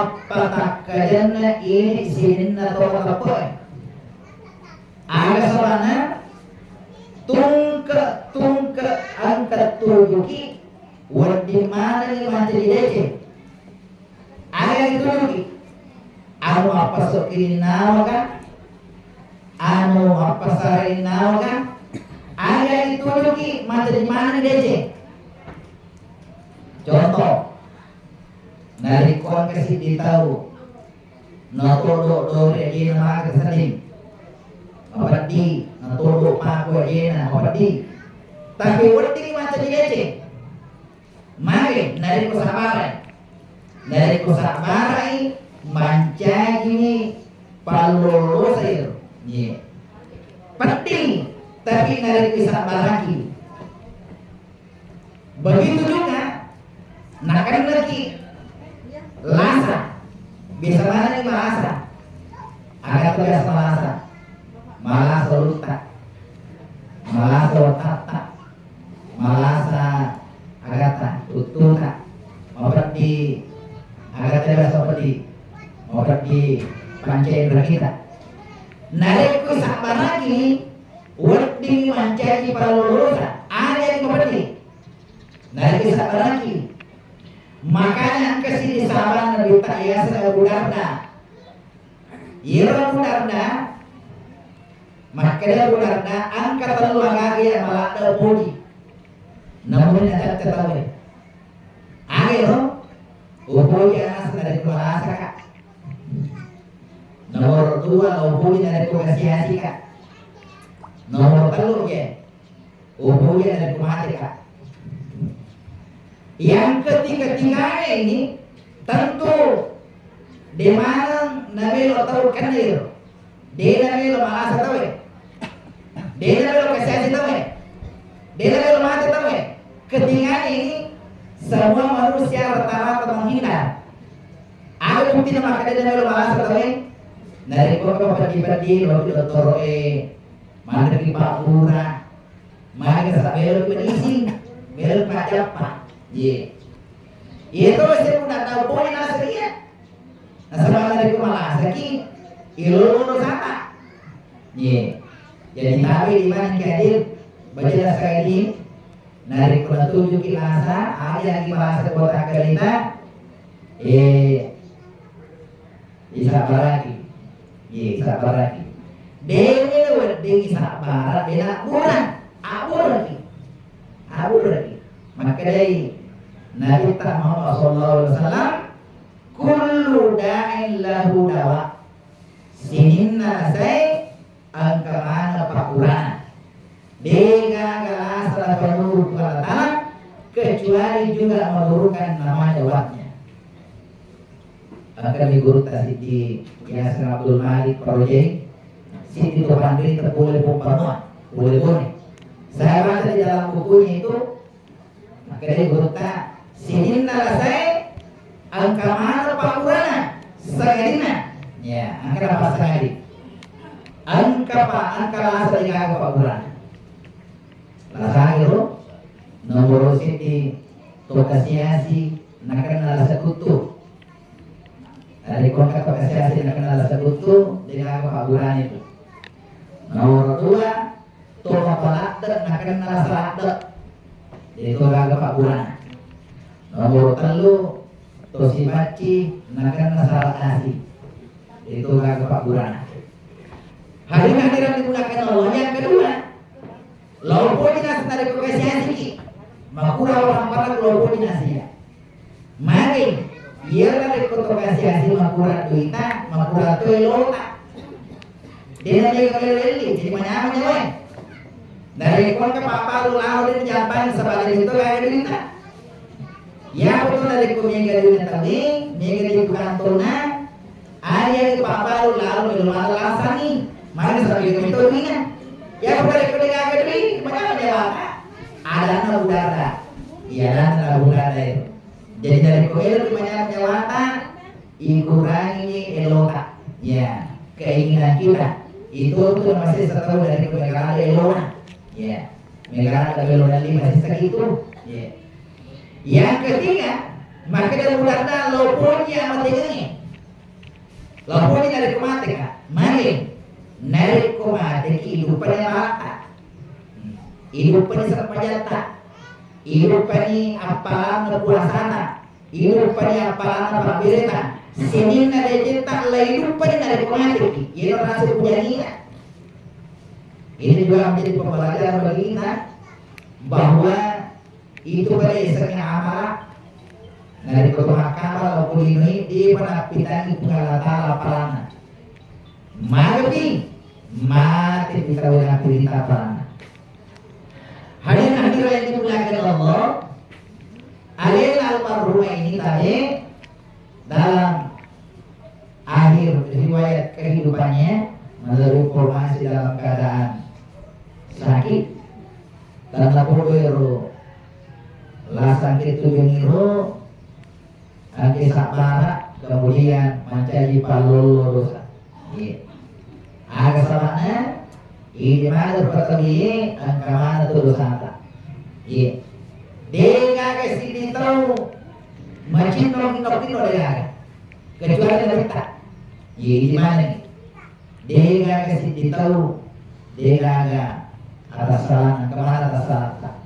apa kajana ini sinin na to apa aga sabana tungka angkat tujuki wadi mana ni mantri dece aga ditujuki anu apa sokini nawaga anu apa sari nawaga aga ditujuki mantri mana dece. Contoh dari kuan kasih ditahu notodo dore ina ma kesaling abadi notodo pa ko ina abadi tapi wadi macam dece mari dari kusabarai mancagi palolo sayur ye penting tapi dari kusabaraki begitu juga nakan lagi lasa bisa mana nih malasa agak tugas malasa luta malasa watata malasa agata ututa maupun agak tugas seperti maupun di pancai kita narik ku sabaragi wadi mancai para lulusa ada yang seperti narik sabaragi. Makanya kesini sahabat Nabi Ta'ya sedang budarna Ira budarna Makanya budarna angkat telu agagi yang malakda puji namun ada ketahui akhir upuji anas dari kuasa kak nomor 2 upuji dari kukasiasi kak nomor 3 ya upuji dari kumati kak. Yang ketiga ini tentu di mana nabi lo tahu kan dia, dia nabi lo malas tahu ya, dia nabi lo kasih tahu ya, dia nabi lo mati tahu ya. Ketiga ini semua manusia rata-rata menghina. Ada bukti nama dia nabi lo malas tahu ya. Dari kau pergi lo toroe, mana di bakura, mana kesabel penisi, bel pajapa. Ye, itu saya pun tahu poin aslinya. Asal dari kumalasaki, ilmu sama. Ye, jadi nabi di mana kiadir baca sekali dari kulat 7 kilasa, ada yang kilasa kota kelita, isabaraki, isabaraki. Dewi wedi isabarat, bela buran, abur lagi. Maka dari Nabi Muhammad SAW kullu da'in lahu dawa sininna say angkamana pakurana dengan galasra penurut kepada kecuali juga menurunkan nama jawabnya akan diguru Siti Yasin Abdul Malik Parojai Siti Topandri terboleh pompanua boleh saya baca di dalam bukunya itu makanya guru tak sinin nalasai angka mana pakurana sagadina ya angka apa sagadi angka lasa di angka pakurana lasa itu nomor siti tokasiasi nakan nalasa kutu dari kontak tokasiasi nakan nalasa kutu di angka pakurana itu nomor 2 toka palakda nakan nalasa lakda itu angka pakurana. Nomor 3 tosibaci nakan nasarat nasi itu gak kepakuran. Hadiran digunakan Allah. Yang kedua, lopo dinas dari kekasiasi makura orang para lopo dinasnya. Mari ia dari kekasiasi makura duita makura tuelota. Dia dari keleli jadi mana lain. Dari kon ke papa lu lalu di japan sebagai itu kayak duita. Ya betul dari kumega di tadi, mega di kantona, ayah di papa lalu di luar lasani, mana sebagai itu minyak. Ya betul dari kumega di mana dewa, ada anak udara, iya anak udara itu. Jadi dari kumega di mana dewata, ikurangi elota, ya keinginan kita itu tuh masih setahu dari kumega elona, ya mega ada elona masih segitu, ya. Yang ketiga, Maka dalam bulan loponya amat tinggi. Loponya dari kumate kak. Mari dari kumate kehidupannya mata. Hidupannya serpajata. Hidupannya apalan puasana. Hidupannya apalan pabireta. Sini nade cetak lah hidupannya dari kumate. Ini rasa punya. Ini juga menjadi pembelajaran bagi kita bahwa itu pada esoknya amal dari ketuhan kamal maupun ini di penapitan pengalatan lapalana mati kita udah perintah palana. Hadirin yang dimuliakan Allah, alil almarhumah ini tadi dalam akhir riwayat kehidupannya menurut informasi dalam keadaan sakit dan lapor lasang itu jengiro angke sabara kemudian mencaji palolo dosa. Agak sabana ini mana pertama angka mana tu dosa ta. Dia kasi dito macam nok dia kecuali kita. Ini mana? Dia kasi dito dia atas salah kemana atas salah.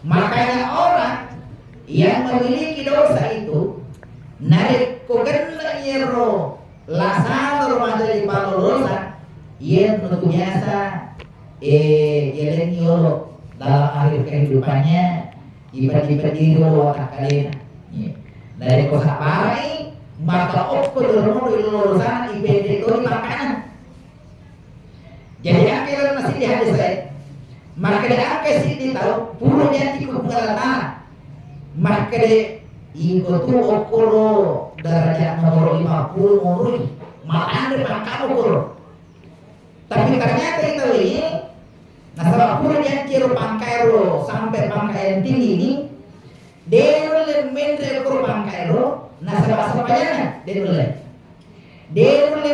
Makanya orang yang memiliki dosa itu narik kogenda yero lasado menjadi palo dosa yen untuk biasa yeleniolo dalam akhir kehidupannya ibadah diro akalena dari kosa parai maka okko doromo dosa ibede itu makanan. Jadi akhirnya masih di hadis saya maka dia kasih di tahu puro janji kepengalatan maka dia ingin tu okoro derajat nomor 50 ngurus makan dia makan okoro tapi ternyata itu ini nasabah puro janji pangkai ro sampai pangkai yang tinggi ini dia boleh mendre okoro pangkai ro nasabah sepayana dia boleh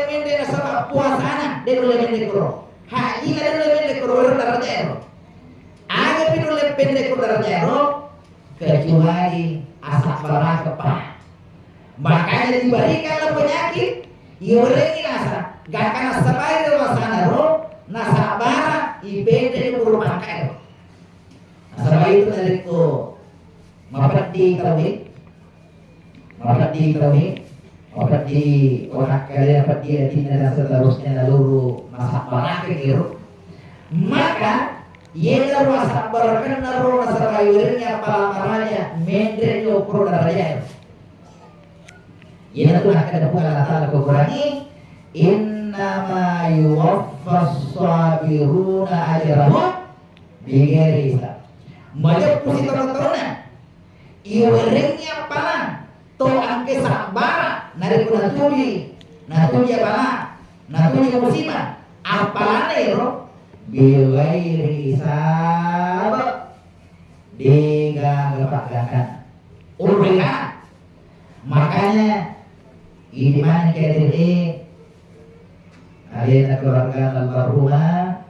mendre nasabah puasana dia boleh mendre okoro haji dia boleh mendre okoro derajat ro ada pinuleh pendek udaranya kecuali asap bara kepah. Makanya diberikanlah penyakit iurengi nasa gak kana sabai wasana ro nasa bara ibende kurang kairo. Sabai itu dari ko mapati tauhid mapati orang kalian mapati adina dan seterusnya lalu nasa bara kiro. Maka yena rasa barakan naro rasa kayunya palamaranya mendre yo pro daraya yena tuh akan ada pula Allah kurangi innama yuwaffas sabiruna ajrahum bighairi hisab maja pusi tontonan iwerengnya palang to angke sabara nari kuna tuli bala natuli musibah apalane ro biwairi hisab digagapagakan urungan. Makanya ini mana kira-kira ada keluarga almarhumah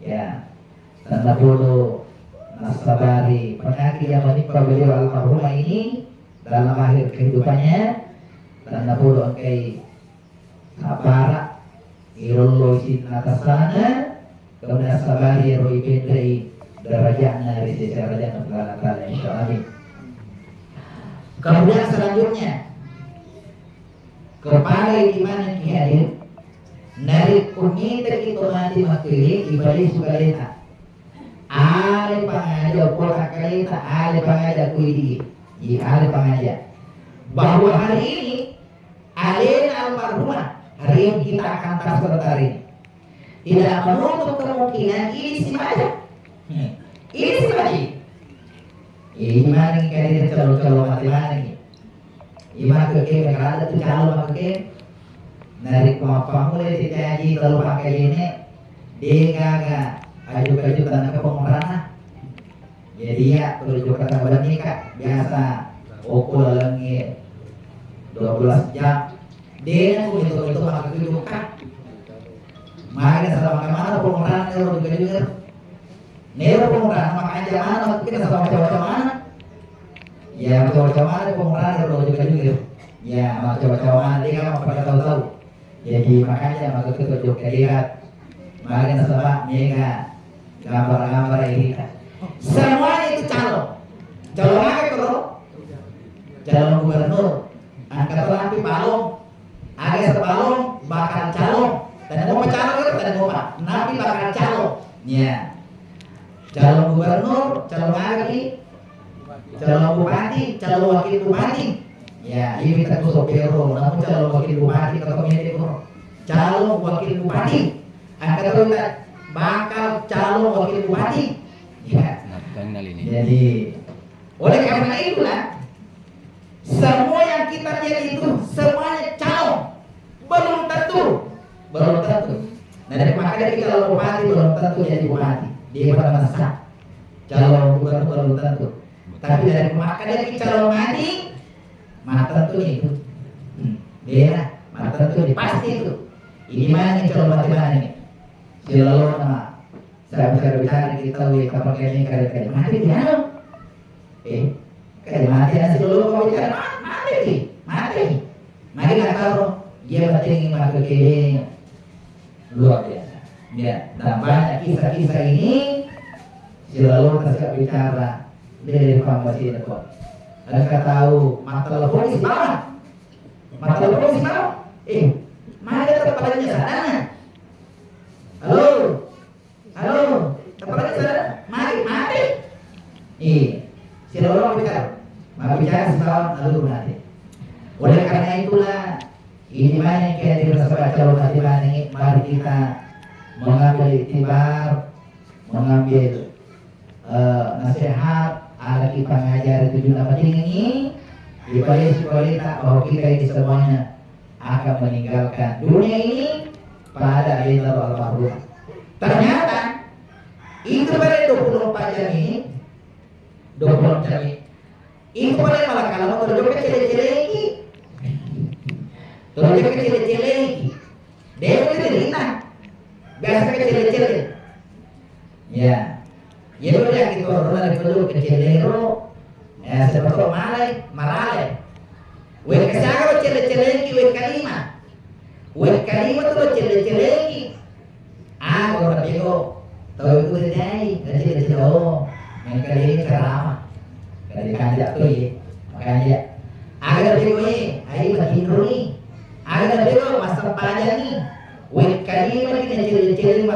ya tanda puluh nasabari penyakit yang menimpa beliau almarhumah ini dalam akhir kehidupannya tanda puluh kayak sapara irologi atas sana kemudian sabari roi pendri derajatnya di sisi derajat Allah Taala insyaallah. Kemudian selanjutnya kepada iman yang hadir dari kumita itu mati makili ibadi sukalita ale pangaja pola kalita ale pangaja kuidi ale pangaja bahwa hari ini alena almarhumah hari ini kita akan tas hari tidak menutup kemungkinan ini si maja. Ini si maji. Ini mana kalian calon mati mana ni? Ima keke merada tu calon keke. Narik apa mulai tidak haji kalau pakai ini dia gak aju tanah pengorana. Jadi ya kalau juga kata badan nikah biasa okul lengi 12 jam. Dia itu maka kejukan. Makanya sama mana pengurangan nero juga nero pengurangan makanya jangan kita sama macam mana Ya coba-coba mana pengurangan kalau juga juga. Ya coba-coba mana dia kan pada tahu-tahu. Jadi makanya maka kita juga lihat. Makanya sebab mereka gambar-gambar ini. Semuanya itu calon. Calon apa kalau? Calon gubernur. Angkat api palung. Ada sepalung bakal calon. Dan mau calon itu dan mau nabi bakal calon. Ya. Calon gubernur, calon lagi, calon bupati, calon wakil bupati. Ya, ini kita tuh sopiro. Namun calon wakil bupati kalau pemilik calon wakil bupati. Angkat kita bakal calon wakil bupati. Ya. Jadi oleh karena itulah semua yang kita lihat itu semuanya calon, belum tentu. Nah dari makanya kita calon bupati belum tentu jadi bupati. Dia pada masa calon gubernur belum tentu. Tapi dari makanya kita calon mati, mah tentu itu. Dia mah tentu pasti itu. Ini mana calon mati mana ini? Selalu nama saya bisa bicara kita kapal ini kali-kali mati dia. Kayak mati nasi dulu kau bicara mati. Mari nggak tahu dia penting masuk ke luar biasa. Ya, dan banyak kisah-kisah ini selalu kita bicara dari informasi itu. Anda tahu masalah polisi mana? Mana tempatnya sana? Halo, tempatnya sana? Mati. Selalu bicara setahun lalu mati. Oleh karena itulah ini banyak yang dirasa calon hati ini. Mari kita mengambil iktibar, mengambil nasihat, ada kita mengajar tujuan apa ini di kualitas bahwa kita ini semuanya akan meninggalkan dunia ini pada akhir al-mahrum. Ternyata itu pada 24 jam ini, 24 jam ini, itu pada malah kalau terjadi cile-cile dia itu cerita biasa kecil-kecil ya udah gitu orang dari dulu kecil-kecil ya seperti marale wek kesaga kecil-kecil wek kalima tuh kecil-kecil orang bego tahu itu dari kecil-kecil mereka ini ceramah dari kanjak tuh ya makanya agar bego ayo berhindar nih agar bego masa panjang nih wek kalima ini kecil-kecil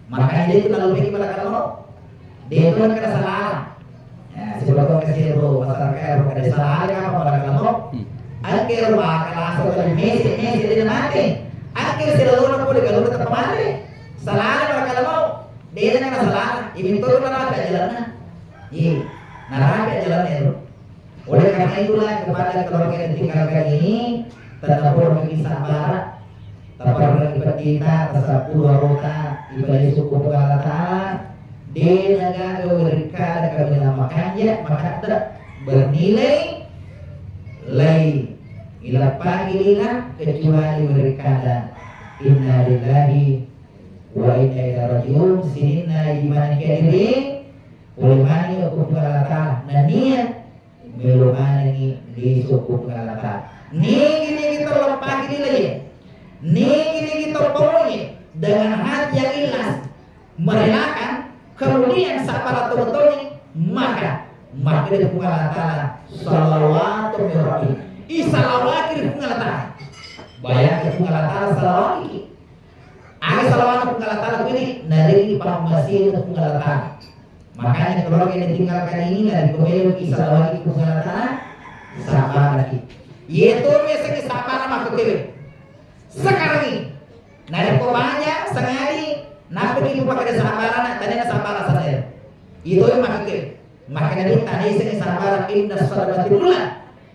makanya dia itu lalu pergi pada kalau dia itu kan kena salah ya sebelum kecil bro masyarakat kada salah apa pada kalau akhir bakal asal dari Messi dia mati akhir selalu nak boleh kalau tetap mati salah pada kalau dia kena salah ini tuh neraka jalannya neraka jalannya itu oleh karena itulah kepada keluarga yang ditinggalkan ini tetap berbagai sabar tapar kita tersapul warota ibadah suku Allah Ta'ala di negara mereka kami namakannya maka bernilai lain ila panggilan kecuali mereka inna lillahi wa inna ilaihi raji'un sinna iman kadiri ulimani hukum Allah Ta'ala nania melumani di suku Allah Ta'ala ini kita lepas lagi ini kita pokoknya dengan hati yang ikhlas merelakan kemudian sabar betul maka dari Allah Ta'ala salawatu mirrabi salawatu Allah Ta'ala bayar Allah Ta'ala salawatu ada salawatu Allah Ta'ala ini dari pahmasi Allah Ta'ala makanya kalau kita tinggalkan ini dari pemilik salawatu Allah Ta'ala sabar lagi yaitu biasanya sabar sama kekewe sekarang ini nari banyak sengari nabi itu pakai sabaran tadi sabaran saja itu yang makanya dia tadi sini sabaran indah sabaran bulan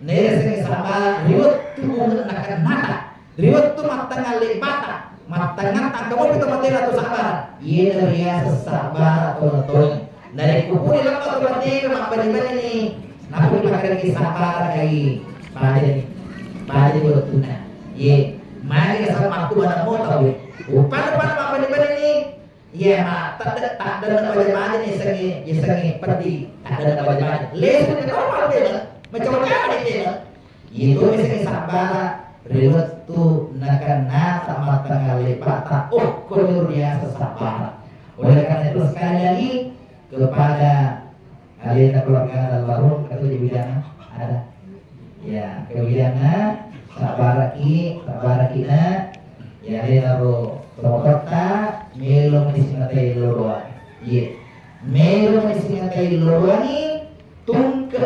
nere sini sabaran riwet tuh nak mata riwet tuh mata ngali mata kamu itu mati ratu sabaran iya dia sabar atau dari kupu di lepas berarti mak beri ini nabi pakai sabaran kayak pada bertuna iya mari sama aku pada mau tahu. Pada apa ini? Iya, tak ada nak baca baca ni sengi pergi tak ada nak baca baca. Lesu ni normal dia, macam apa dia? Itu mesti sabar. Rewet tu nakana sama tengah lepata. Oh, luar biasa sabar. Oleh karena itu sekali lagi kepada kalian keluarga almarhum kata Wijana ada. Ya, kewijana sabarakina ya naruh promota melo menisingatai loroa. Ye. Melo menisingatai loroa ni tungke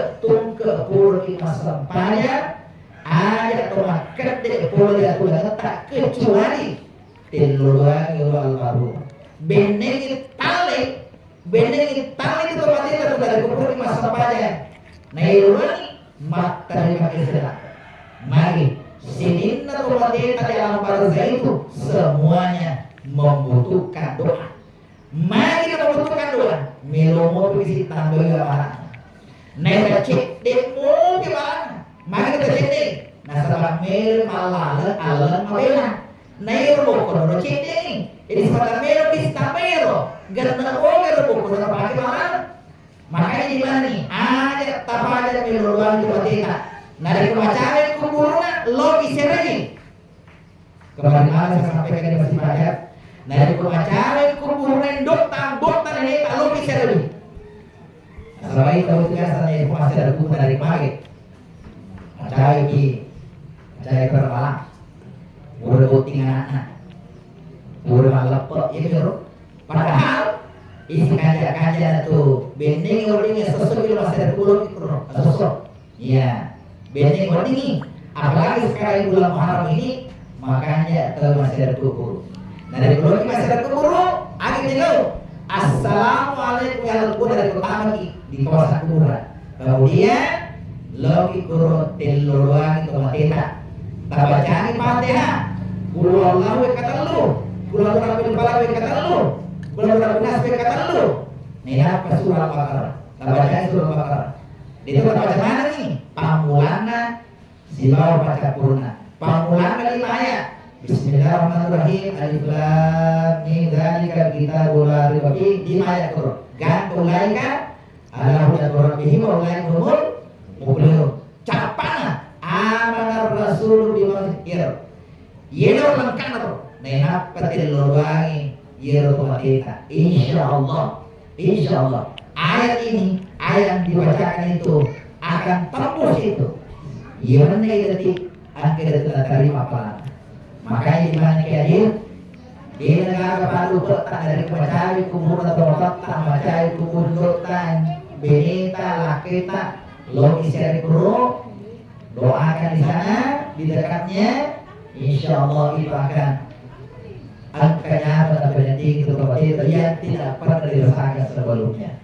puro kita sampanya ada tomaket de puro dia aku tak kecuali teloroa yo almarhum. Beneng tali itu mati itu dari puro kita sampanya. Nah loroa ni mak terima kasih. Mari sinin atau mati tadi alam barzah itu semuanya membutuhkan doa. Mari kita membutuhkan doa. Melomo visi tambah mana? Naya cek demo gimana? Mari kita cek deh. Nah sebab mel malah alam mabela. Naya rokok cek deh. Jadi sebab mel visi tambah karena orang rokok pakai mana? Makanya di mana nih? Ada apa aja meluruhan di batita. Nah dari kemacaran kuburnya logis lagi. Kemarin saya sampaikan di masjid Padat. Nah dari kemacaran kuburnya dokter ini tak logis lagi. Selama itu biasanya informasi dari kubur dari pagi. Macai bermalam. Udah boting anak-anak. Udah malepek ya gitu. Padahal isi kaca tuh bending ordingnya sosok itu masih ada pulau itu sosok. Iya. Benteng ini, apalagi sekarang bulan Muharram ini, makanya masih ada kubur. Nah dari kubur masih ada kubur, akhirnya assalamualaikum ya kubur dari pertama di kawasan kuburan. Kemudian logi kubur teluluan itu mateta. Tabacani Fatihah, Qul Allahu kata lu, Qul Rabbil Falaq kata lu, Qul Rabbun Nas kata lu. Nih apa surah Al-Baqarah? Tabacani surah Al-Baqarah. Itu baca mana nih? Pamulana silau baca purna. Pamulana 5 ayat. Bismillahirrahmanirrahim. Alif lam mim dzalika kitabul la raiba fihi 5 ayat Qur'an. Gantung laika ala hudan rabbihim wa ulaika humul muflihun. Capana amanar rasul bima ir. Yeno lengkap atau nena petil lubangi yero tomatita. Insyaallah. Ayat ini, ayat yang dibacakan itu akan tembus itu. Yang detik akhirnya telah terima pahala. Makanya di mana hadir di negara Palu tak dari kebacai kubur atau tak bacai kubur dotan benita lakita logi seri kuro doakan di sana di dekatnya, insya Allah itu akan angkanya pada penting itu yang tidak pernah dirasakan sebelumnya.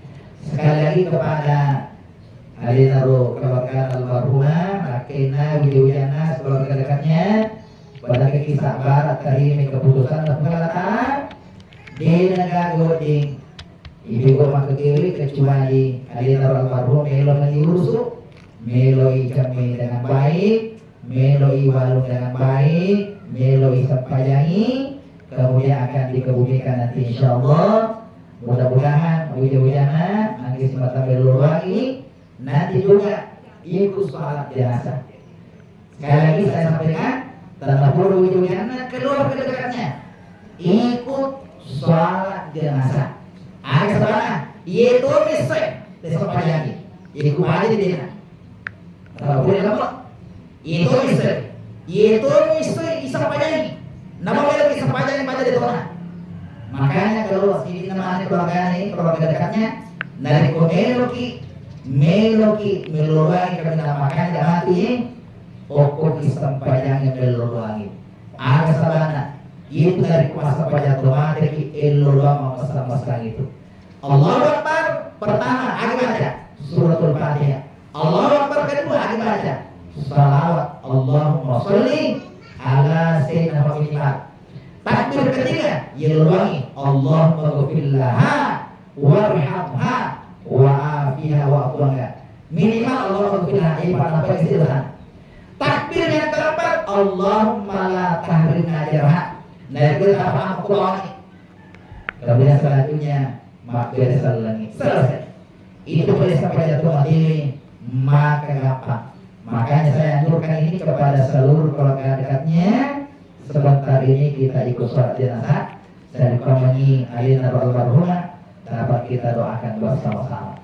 Sekali lagi kepada Adinaru keluarga almarhumah, Akina, Widiwijana, keluarga dekatnya, pada kisah barat terima keputusan dan pengelakatan di negara Goding. Ibu rumah ke kiri kecuali Adinaru almarhum Melo menurusuk, Meloi kami dengan baik, Meloi walung dengan baik, Meloi sempajangi, kemudian akan dikebumikan nanti insya Allah. Mudah-mudahan Widiwijana nanti semata berluang ini nanti juga ikut sholat jenazah. Sekali lagi saya sampaikan, Tanah Widiwijana keluar ke dekatnya ikut sholat jenazah. Ada sebenarnya itu bisa disampaikan, ikut aja di desa. Kalau boleh lama, itu bisa disampaikan. Nama boleh disampaikan pada di tanah. Makanya kalau ini namanya keluarga dekatnya dari Meloki meluangi kami namakan mati pokok disampaikan meluangi. Ada sabana itu dari kuasa pajak otomatis meluang masalah itu. Allahu Akbar pertama agi baca suratul Fatihah. Allahu Akbar kedua agi baca salawat Allahumma sholli ala sayyidina Muhammad. Takbir ketiga meluangi Allahumma ghfirlaha warhamha wa'afiha wa'afuha. Minimal Allahumma ghfirlaha apa istilah. Takbir yang keempat Allahumma la tahrimna ajraha. Nah itu apa Allah Kemudian selanjutnya beres langit. Selesai. Itu boleh sampai jatuh mati, maka gampang. Makanya saya anjurkan ini kepada seluruh keluarga dekatnya. Sebentar ini kita ikut sholat jenazah. Saya dikomeni alina almarhumah, dapat kita doakan bersama-sama.